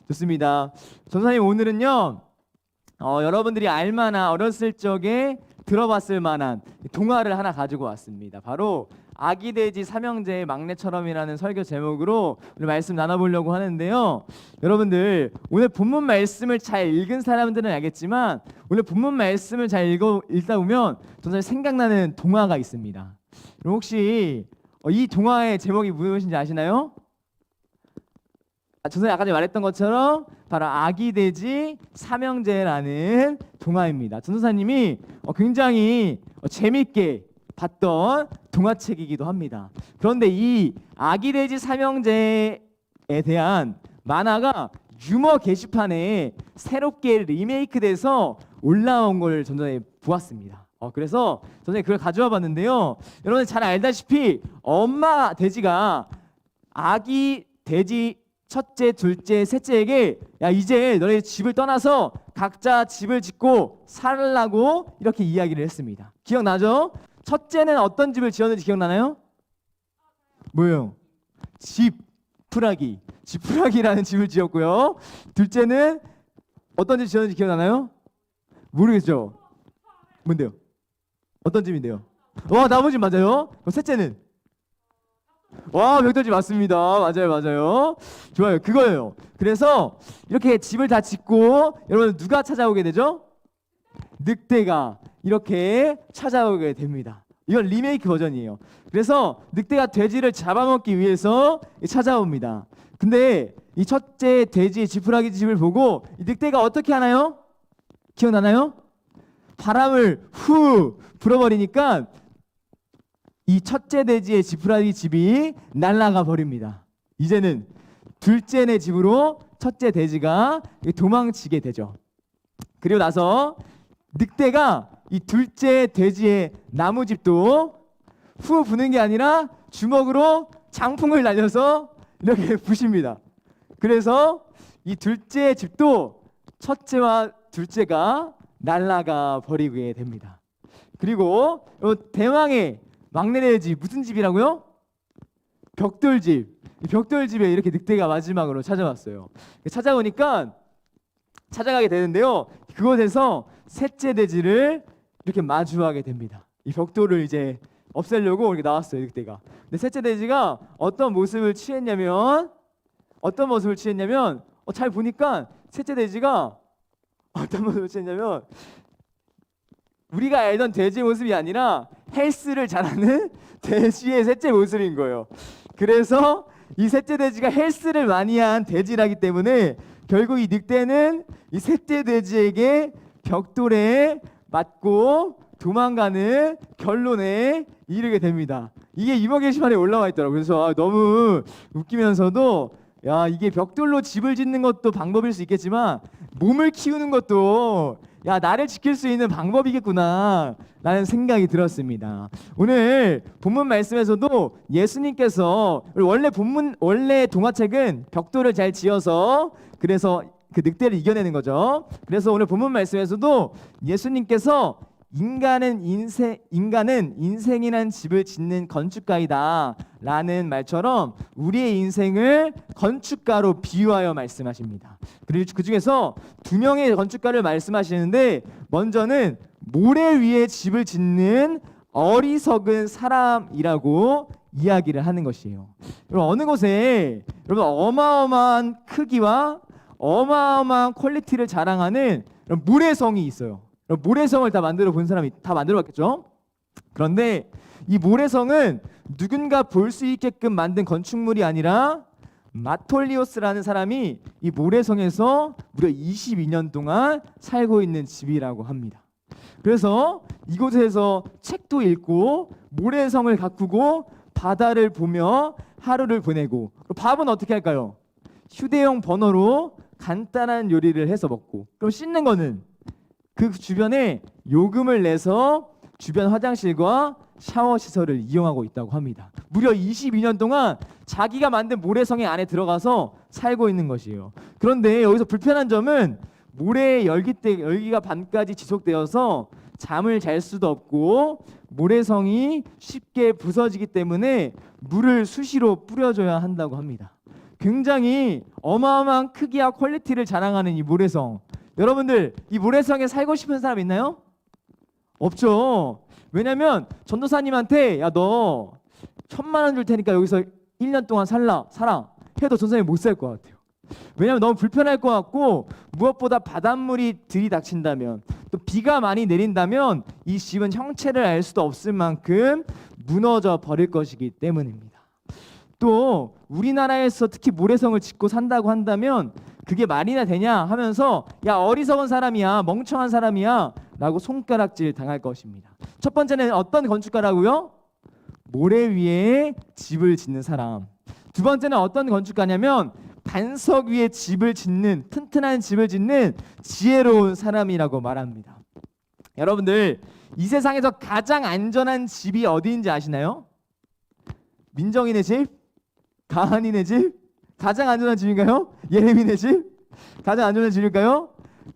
좋습니다. 전사님 오늘은요 여러분들이 알만한 어렸을 적에 들어봤을 만한 동화를 하나 가지고 왔습니다. 바로 아기 돼지 삼형제의 막내처럼이라는 설교 제목으로 오늘 말씀 나눠보려고 하는데요. 여러분들 오늘 본문 말씀을 잘 읽은 사람들은 알겠지만 오늘 본문 말씀을 잘 읽다 보면 전사님 생각나는 동화가 있습니다. 그럼 혹시 이 동화의 제목이 무엇인지 아시나요? 전선이 아까 전에 말했던 것처럼 바로 아기 돼지 삼형제라는 동화입니다. 전도사님이 굉장히 재밌게 봤던 동화책이기도 합니다. 그런데 이 아기 돼지 삼형제에 대한 만화가 유머 게시판에 새롭게 리메이크돼서 올라온 걸 전전에 보았습니다. 그래서 전전에 그걸 가져와 봤는데요. 여러분 잘 알다시피 엄마 돼지가 아기 돼지 첫째, 둘째, 셋째에게 야 이제 너네 집을 떠나서 각자 집을 짓고 살라고 이렇게 이야기를 했습니다. 기억나죠? 첫째는 어떤 집을 지었는지 기억나나요? 뭐예요? 지푸라기라는 집을 지었고요. 둘째는 어떤 집 지었는지 기억나나요? 모르겠죠? 뭔데요? 어떤 집인데요? 나머지 맞아요. 그럼 셋째는? 벽돌집 맞습니다. 맞아요. 좋아요. 그거예요. 그래서 이렇게 집을 다 짓고 여러분 누가 찾아오게 되죠? 늑대가 이렇게 찾아오게 됩니다. 이건 리메이크 버전이에요. 그래서 늑대가 돼지를 잡아먹기 위해서 찾아옵니다. 근데 이 첫째 돼지 지푸라기 집을 보고 이 늑대가 어떻게 하나요? 기억나나요? 바람을 후 불어버리니까 이 첫째 돼지의 지푸라기 집이 날아가 버립니다. 이제는 둘째네 집으로 첫째 돼지가 도망치게 되죠. 그리고 나서 늑대가 이 둘째 돼지의 나무집도 후 부는 게 아니라 주먹으로 장풍을 날려서 이렇게 부십니다. 그래서 이 둘째 집도 첫째와 둘째가 날아가 버리게 됩니다. 그리고 대왕의 막내네 집 무슨 집이라고요? 벽돌집. 이 벽돌집에 이렇게 늑대가 마지막으로 찾아왔어요. 찾아가게 되는데요. 그곳에서 셋째 돼지를 이렇게 마주하게 됩니다. 이 벽돌을 이제 없애려고 이렇게 나왔어요, 늑대가. 근데 셋째 돼지가 어떤 모습을 취했냐면 잘 보니까 셋째 돼지가 어떤 모습을 취했냐면 우리가 알던 돼지 모습이 아니라 헬스를 잘하는 돼지의 셋째 모습인 거예요. 그래서 이 셋째 돼지가 헬스를 많이 한 돼지라기 때문에 결국 이 늑대는 이 셋째 돼지에게 벽돌에 맞고 도망가는 결론에 이르게 됩니다. 이게 유머 게시판에 올라와 있더라고요. 그래서 너무 웃기면서도 야 이게 벽돌로 집을 짓는 것도 방법일 수 있겠지만 몸을 키우는 것도 야 나를 지킬 수 있는 방법이겠구나 라는 생각이 들었습니다. 오늘 본문 말씀에서도 예수님께서 원래 동화책은 벽돌을 잘 지어서 그래서 그 늑대를 이겨내는 거죠. 그래서 오늘 본문 말씀에서도 예수님께서 인간은 인생이란 집을 짓는 건축가이다 라는 말처럼 우리의 인생을 건축가로 비유하여 말씀하십니다. 그리고 그 중에서 두 명의 건축가를 말씀하시는데 먼저는 모래 위에 집을 짓는 어리석은 사람이라고 이야기를 하는 것이에요. 여러분 어느 곳에 여러분 어마어마한 크기와 어마어마한 퀄리티를 자랑하는 모래성이 있어요. 모래성을 다 만들어 본 사람이 다 만들어 봤겠죠? 그런데 이 모래성은 누군가 볼 수 있게끔 만든 건축물이 아니라 마톨리오스라는 사람이 이 모래성에서 무려 22년 동안 살고 있는 집이라고 합니다. 그래서 이곳에서 책도 읽고 모래성을 가꾸고 바다를 보며 하루를 보내고 밥은 어떻게 할까요? 휴대용 버너로 간단한 요리를 해서 먹고 그럼 씻는 거는 그 주변에 요금을 내서 주변 화장실과 샤워 시설을 이용하고 있다고 합니다. 무려 22년 동안 자기가 만든 모래성의 안에 들어가서 살고 있는 것이에요. 그런데 여기서 불편한 점은 모래의 열기가 밤까지 지속되어서 잠을 잘 수도 없고 모래성이 쉽게 부서지기 때문에 물을 수시로 뿌려줘야 한다고 합니다. 굉장히 어마어마한 크기와 퀄리티를 자랑하는 이 모래성. 여러분들 이 모래성에 살고 싶은 사람 있나요? 없죠. 왜냐면 전도사님한테 야 너 1,000만 원 줄 테니까 여기서 1년 동안 살아 해도 전도사님이 못 살 것 같아요. 왜냐면 너무 불편할 것 같고, 무엇보다 바닷물이 들이닥친다면, 또 비가 많이 내린다면 이 집은 형체를 알 수도 없을 만큼 무너져 버릴 것이기 때문입니다. 또 우리나라에서 특히 모래성을 짓고 산다고 한다면 그게 말이나 되냐 하면서 야 어리석은 사람이야, 멍청한 사람이야 라고 손가락질 당할 것입니다. 첫 번째는 어떤 건축가라고요? 모래 위에 집을 짓는 사람. 두 번째는 어떤 건축가냐면 반석 위에 집을 짓는, 튼튼한 집을 짓는 지혜로운 사람이라고 말합니다. 여러분들 이 세상에서 가장 안전한 집이 어디인지 아시나요? 민정이네 집? 가한이네 집? 가장 안전한 집인가요? 예레미네 집? 가장 안전한 집일까요?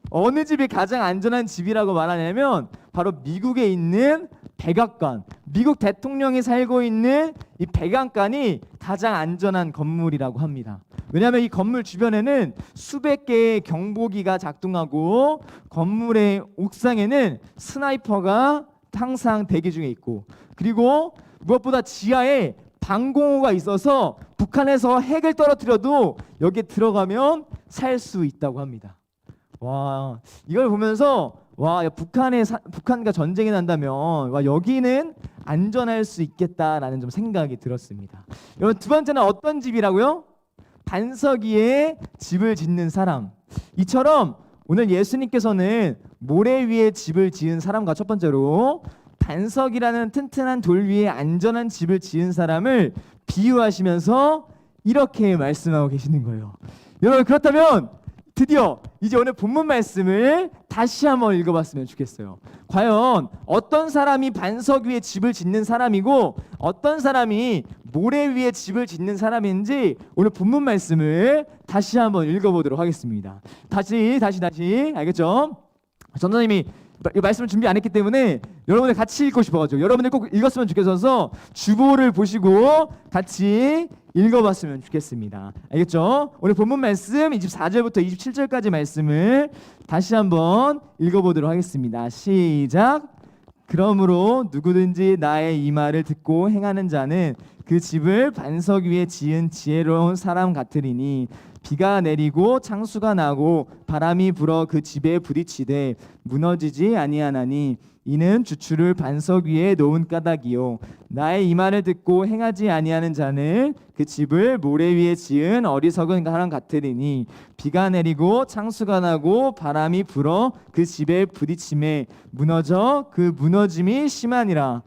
어느 집이 가장 안전한 집이라고 말하냐면 바로 미국에 있는 백악관, 미국 대통령이 살고 있는 이 백악관이 가장 안전한 건물이라고 합니다. 왜냐하면 이 건물 주변에는 수백 개의 경보기가 작동하고 건물의 옥상에는 스나이퍼가 항상 대기 중에 있고, 그리고 무엇보다 지하에 방공호가 있어서 북한에서 핵을 떨어뜨려도 여기에 들어가면 살 수 있다고 합니다. 와, 이걸 보면서 와, 야, 북한과 전쟁이 난다면 와, 여기는 안전할 수 있겠다라는 좀 생각이 들었습니다. 여러분, 두 번째는 어떤 집이라고요? 반석 위에 집을 짓는 사람. 이처럼 오늘 예수님께서는 모래 위에 집을 지은 사람과 첫 번째로 반석이라는 튼튼한 돌 위에 안전한 집을 지은 사람을 비유하시면서 이렇게 말씀하고 계시는 거예요. 여러분, 그렇다면 드디어 이제 오늘 본문 말씀을 다시 한번 읽어봤으면 좋겠어요. 과연 어떤 사람이 반석 위에 집을 짓는 사람이고 어떤 사람이 모래 위에 집을 짓는 사람인지 오늘 본문 말씀을 다시 한번 읽어보도록 하겠습니다. 다시 알겠죠? 전도사님이 이 말씀을 준비 안 했기 때문에 여러분들 같이 읽고 싶어가지고 여러분들 꼭 읽었으면 좋겠어서 주보를 보시고 같이 읽어봤으면 좋겠습니다. 알겠죠? 오늘 본문 말씀 24절부터 27절까지 말씀을 다시 한번 읽어보도록 하겠습니다. 시작. 그러므로 누구든지 나의 이 말을 듣고 행하는 자는 그 집을 반석 위에 지은 지혜로운 사람 같으리니 비가 내리고 창수가 나고 바람이 불어 그 집에 부딪히되 무너지지 아니하나니 이는 주추를 반석 위에 놓은 까닭이요 나의 이 말을 듣고 행하지 아니하는 자는 그 집을 모래 위에 지은 어리석은 사람 같으리니 비가 내리고 창수가 나고 바람이 불어 그 집에 부딪힘에 무너져 그 무너짐이 심하니라.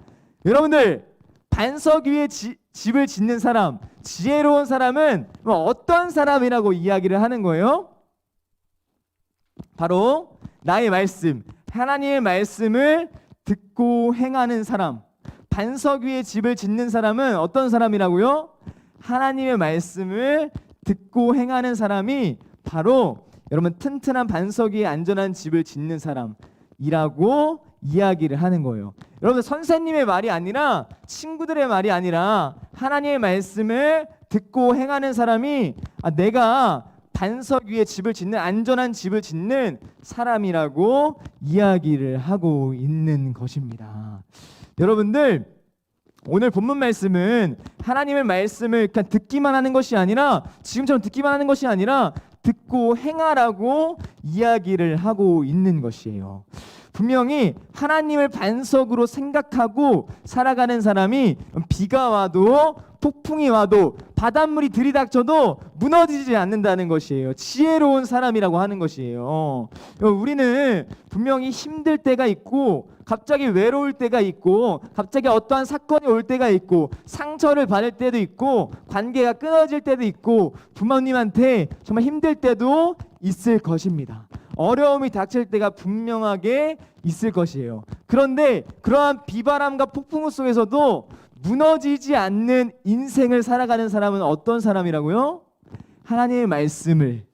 여러분들, 반석 위에 집을 짓는 사람, 지혜로운 사람은 어떤 사람이라고 이야기를 하는 거예요? 바로 나의 말씀, 하나님의 말씀을 듣고 행하는 사람. 반석 위에 집을 짓는 사람은 어떤 사람이라고요? 하나님의 말씀을 듣고 행하는 사람이 바로 여러분 튼튼한 반석 위에 안전한 집을 짓는 사람이라고 이야기를 하는 거예요. 여러분, 선생님의 말이 아니라 친구들의 말이 아니라 하나님의 말씀을 듣고 행하는 사람이 내가 반석 위에 집을 짓는 안전한 집을 짓는 사람이라고 이야기를 하고 있는 것입니다. 여러분들, 오늘 본문 말씀은 하나님의 말씀을 그냥 듣기만 하는 것이 아니라 지금처럼 듣기만 하는 것이 아니라 듣고 행하라고 이야기를 하고 있는 것이에요. 분명히 하나님을 반석으로 생각하고 살아가는 사람이 비가 와도 폭풍이 와도 바닷물이 들이닥쳐도 무너지지 않는다는 것이에요. 지혜로운 사람이라고 하는 것이에요. 우리는 분명히 힘들 때가 있고 갑자기 외로울 때가 있고 갑자기 어떠한 사건이 올 때가 있고 상처를 받을 때도 있고 관계가 끊어질 때도 있고 부모님한테 정말 힘들 때도 있을 것입니다. 어려움이 닥칠 때가 분명하게 있을 것이에요. 그런데 그러한 비바람과 폭풍 속에서도 무너지지 않는 인생을 살아가는 사람은 어떤 사람이라고요? 하나님의 말씀을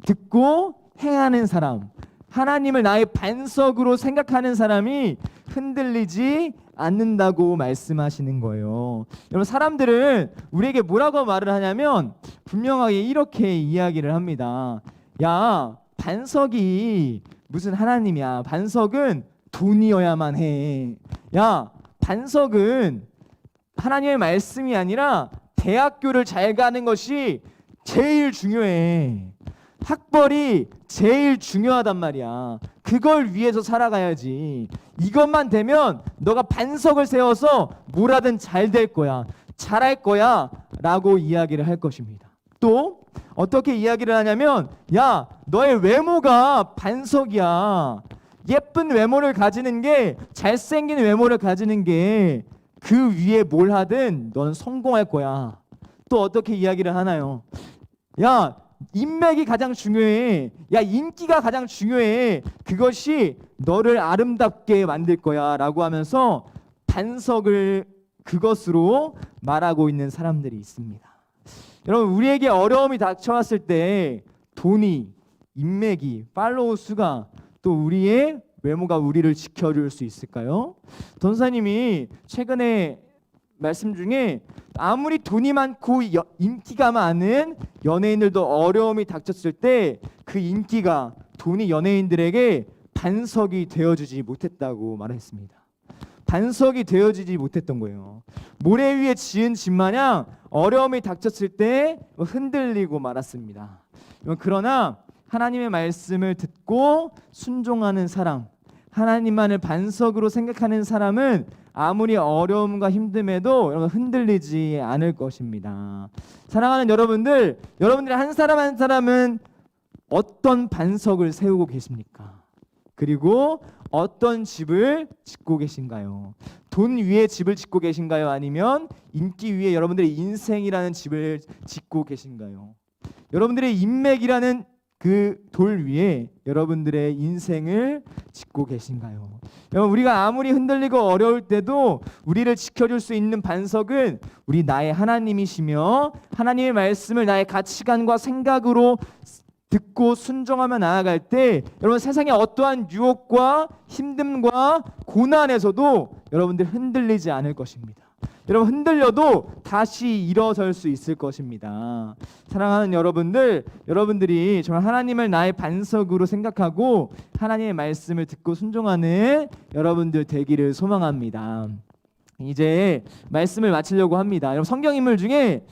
듣고 행하는 사람, 하나님을 나의 반석으로 생각하는 사람이 흔들리지 않는다고 말씀하시는 거예요. 여러분, 사람들은 우리에게 뭐라고 말을 하냐면 분명하게 이렇게 이야기를 합니다. 야, 반석이 무슨 하나님이야. 반석은 돈이어야만 해. 야, 반석은 하나님의 말씀이 아니라 대학교를 잘 가는 것이 제일 중요해. 학벌이 제일 중요하단 말이야. 그걸 위해서 살아가야지. 이것만 되면 너가 반석을 세워서 뭐라든 잘 될 거야. 잘할 거야 라고 이야기를 할 것입니다. 또 어떻게 이야기를 하냐면, 야, 너의 외모가 반석이야. 예쁜 외모를 가지는 게, 잘생긴 외모를 가지는 게 그 위에 뭘 하든 너는 성공할 거야. 또 어떻게 이야기를 하나요? 야, 인맥이 가장 중요해. 야, 인기가 가장 중요해. 그것이 너를 아름답게 만들 거야 라고 하면서 반석을 그것으로 말하고 있는 사람들이 있습니다. 여러분, 우리에게 어려움이 닥쳐왔을 때 돈이, 인맥이, 팔로우 수가, 또 우리의 외모가 우리를 지켜줄 수 있을까요? 전사님이 최근에 말씀 중에 아무리 돈이 많고 인기가 많은 연예인들도 어려움이 닥쳤을 때 그 인기가, 돈이 연예인들에게 반석이 되어주지 못했다고 말했습니다. 반석이 되어주지 못했던 거예요. 모래 위에 지은 집 마냥 어려움이 닥쳤을 때 흔들리고 말았습니다. 그러나 하나님의 말씀을 듣고 순종하는 사람, 하나님만을 반석으로 생각하는 사람은 아무리 어려움과 힘듦에도 여러분 흔들리지 않을 것입니다. 사랑하는 여러분들, 여러분들의 한 사람 한 사람은 어떤 반석을 세우고 계십니까? 그리고 어떤 집을 짓고 계신가요? 돈 위에 집을 짓고 계신가요? 아니면 인기 위에 여러분들의 인생이라는 집을 짓고 계신가요? 여러분들의 인맥이라는 그 돌 위에 여러분들의 인생을 짓고 계신가요? 여러분, 우리가 아무리 흔들리고 어려울 때도 우리를 지켜줄 수 있는 반석은 우리 나의 하나님이시며, 하나님의 말씀을 나의 가치관과 생각으로 듣고 순종하며 나아갈 때 여러분, 세상의 어떠한 유혹과 힘듦과 고난에서도 여러분들 흔들리지 않을 것입니다. 여러분, 흔들려도 다시 일어설 수 있을 것입니다. 사랑하는 여러분들, 여러분들이 정말 하나님을 나의 반석으로 생각하고 하나님의 말씀을 듣고 순종하는 여러분들 되기를 소망합니다. 이제 말씀을 마치려고 합니다. 여러분, 성경 인물 중에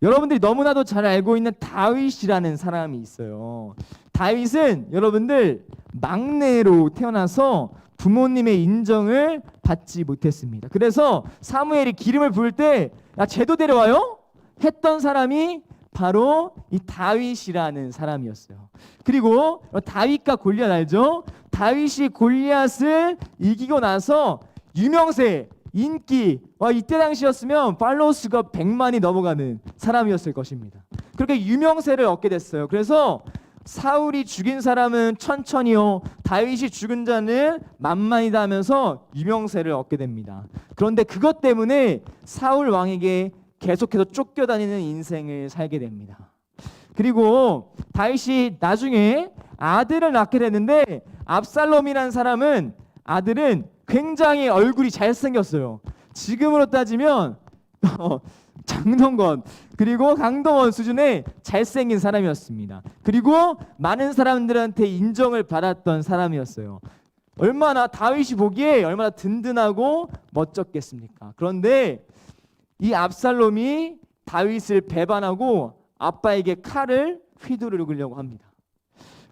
여러분들이 너무나도 잘 알고 있는 다윗이라는 사람이 있어요. 다윗은 여러분들 막내로 태어나서 부모님의 인정을 받지 못했습니다. 그래서 사무엘이 기름을 부을 때, 야, 쟤도 데려와요? 했던 사람이 바로 이 다윗이라는 사람이었어요. 그리고 다윗과 골리앗 알죠? 다윗이 골리앗을 이기고 나서 유명세, 인기, 이때 당시였으면 팔로워 수가 100만이 넘어가는 사람이었을 것입니다. 그렇게 유명세를 얻게 됐어요. 그래서 사울이 죽인 사람은 천천히요, 다윗이 죽은 자는 만만이다 하면서 유명세를 얻게 됩니다. 그런데 그것 때문에 사울 왕에게 계속해서 쫓겨다니는 인생을 살게 됩니다. 그리고 다윗이 나중에 아들을 낳게 되는데, 압살롬이라는 사람은, 아들은 굉장히 얼굴이 잘생겼어요. 지금으로 따지면 장동건 그리고 강동원 수준의 잘생긴 사람이었습니다. 그리고 많은 사람들한테 인정을 받았던 사람이었어요. 얼마나 다윗이 보기에 얼마나 든든하고 멋졌겠습니까? 그런데 이 압살롬이 다윗을 배반하고 아빠에게 칼을 휘두르려고 합니다.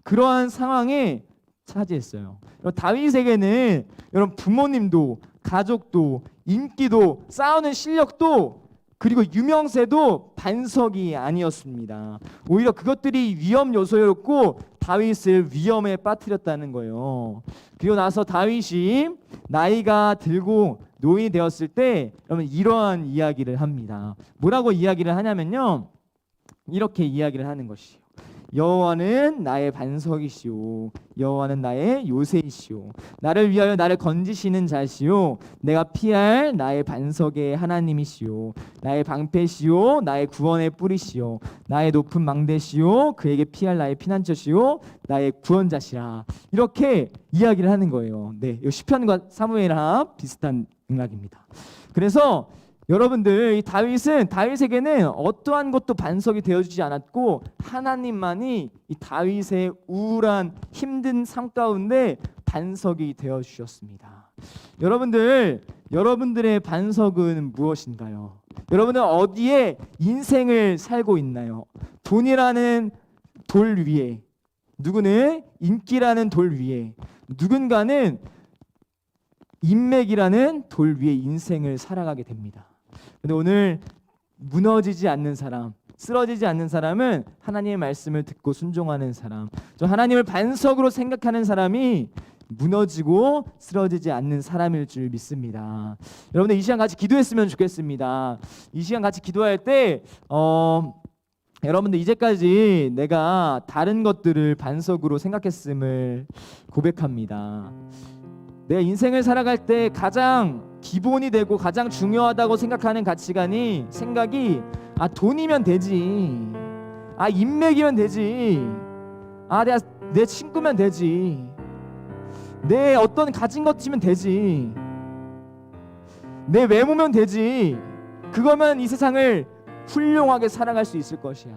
그러한 상황에 차지했어요. 다윗에게는 여러분, 부모님도 가족도 인기도 싸우는 실력도 그리고 유명세도 반석이 아니었습니다. 오히려 그것들이 위험 요소였고 다윗을 위험에 빠뜨렸다는 거예요. 그리고 나서 다윗이 나이가 들고 노인이 되었을 때 여러분, 이러한 이야기를 합니다. 뭐라고 이야기를 하냐면요, 이렇게 이야기를 하는 것이에요. 여호와는 나의 반석이시오 여호와는 나의 요새이시오 나를 위하여 나를 건지시는 자시오 내가 피할 나의 반석의 하나님이시오 나의 방패시오 나의 구원의 뿌리시오 나의 높은 망대시오 그에게 피할 나의 피난처시오 나의 구원자시라. 이렇게 이야기를 하는 거예요. 네, 이 시편과 사무엘하 비슷한 맥락입니다. 그래서 여러분들 이 다윗에게는 어떠한 것도 반석이 되어주지 않았고 하나님만이 이 다윗의 우울한 힘든 삶 가운데 반석이 되어주셨습니다. 여러분들의 반석은 무엇인가요? 여러분은 어디에 인생을 살고 있나요? 돈이라는 돌 위에, 누구는 인기라는 돌 위에, 누군가는 인맥이라는 돌 위에 인생을 살아가게 됩니다. 근데 오늘 무너지지 않는 사람, 쓰러지지 않는 사람은 하나님의 말씀을 듣고 순종하는 사람, 저 하나님을 반석으로 생각하는 사람이 무너지고 쓰러지지 않는 사람일 줄 믿습니다. 여러분들 이 시간 같이 기도했으면 좋겠습니다. 이 시간 같이 기도할 때 여러분들 이제까지 내가 다른 것들을 반석으로 생각했음을 고백합니다. 내가 인생을 살아갈 때 가장 기본이 되고 가장 중요하다고 생각하는 생각이 돈이면 되지, 인맥이면 되지, 내가 내 친구면 되지, 내 어떤 가진 것이면 되지, 내 외모면 되지, 그거면 이 세상을 훌륭하게 살아갈 수 있을 것이야.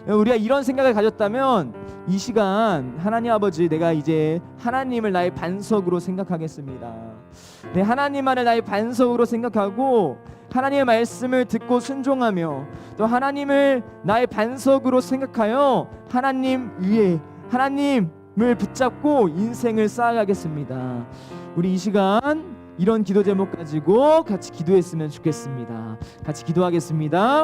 우리가 이런 생각을 가졌다면 이 시간 하나님 아버지, 내가 이제 하나님을 나의 반석으로 생각하겠습니다. 네, 하나님만을 나의 반석으로 생각하고 하나님의 말씀을 듣고 순종하며 또 하나님을 나의 반석으로 생각하여 하나님 위에 하나님을 붙잡고 인생을 쌓아가겠습니다. 우리 이 시간 이런 기도 제목 가지고 같이 기도했으면 좋겠습니다. 같이 기도하겠습니다.